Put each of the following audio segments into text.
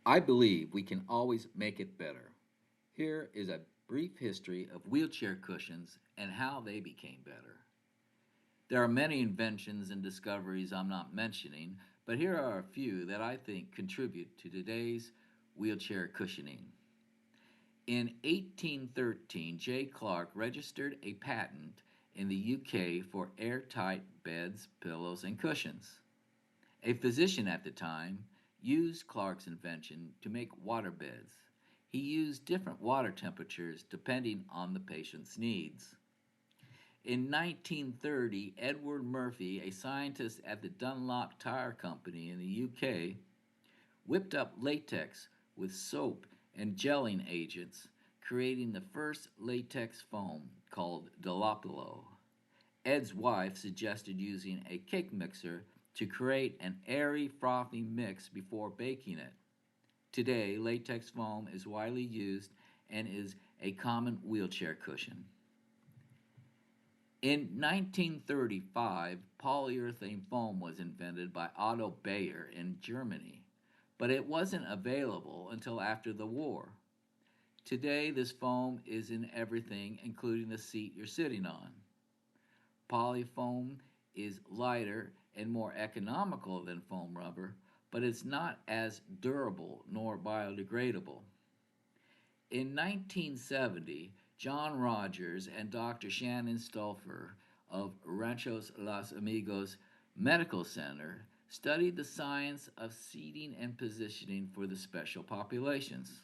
I believe we can always make it better. Here is a brief history of wheelchair cushions and how they became better. There are many inventions and discoveries I'm not mentioning, but here are a few that I think contribute to today's wheelchair cushioning. In 1813, J. Clark registered a patent in the UK for airtight beds, pillows, and cushions. A physician at the time used Clark's invention to make water beds. He used different water temperatures depending on the patient's needs. In 1930, Edward Murphy, a scientist at the Dunlop Tyre Company in the UK, whipped up latex with soap and gelling agents, creating the first latex foam called Dunlopillo. Ed's wife suggested using a cake mixer to create an airy, frothy mix before baking it. Today, latex foam is widely used and is a common wheelchair cushion. In 1935, polyurethane foam was invented by Otto Bayer in Germany, but it wasn't available until after the war. Today, this foam is in everything, including the seat you're sitting on. Polyfoam is lighter and more economical than foam rubber, but it's not as durable nor biodegradable. In 1970, John Rogers and Dr. Shannon Stauffer of Rancho's Los Amigos Medical Center studied the science of seating and positioning for the special populations.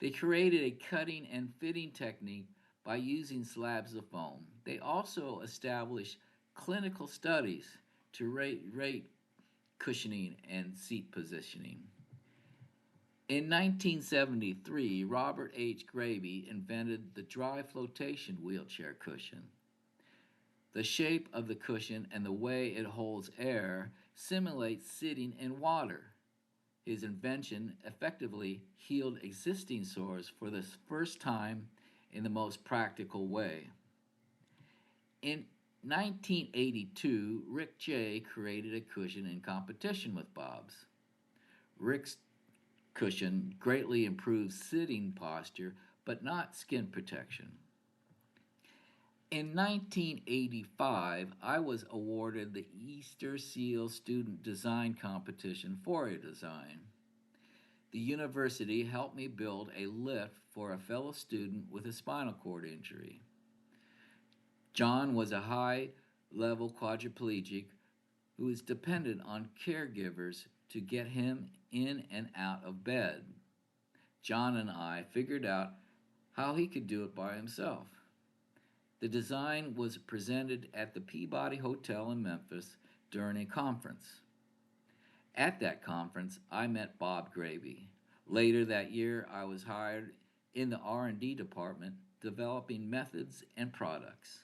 They created a cutting and fitting technique by using slabs of foam. They also established clinical studies to rate cushioning and seat positioning. In 1973, Robert H Greabe invented the dry floatation wheelchair cushion. The shape of the cushion and the way it holds air simulates sitting in water. His invention effectively healed existing sores for the first time in the most practical way. In 1982, Rick J. created a cushion in competition with Bob's. Rick's cushion greatly improves sitting posture but not skin protection. In 1985, I was awarded the Easter Seal Student Design Competition for a design. The university helped me build a lift for a fellow student with a spinal cord injury. John was a high level quadriplegic who is dependent on caregivers to get him in and out of bed. John and I figured out how he could do it by himself. The design was presented at the Peabody Hotel in Memphis during a conference. At that conference, I met Bob Greabe. Later that year, I was hired in the R&D department developing methods and products.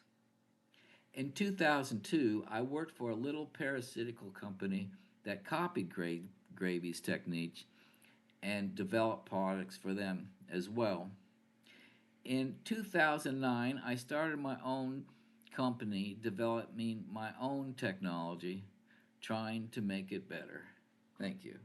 In 2002, I worked for a little parasitical company that copied Greabe's techniques and developed products for them as well. In 2009, I started my own company developing my own technology, trying to make it better. Thank you.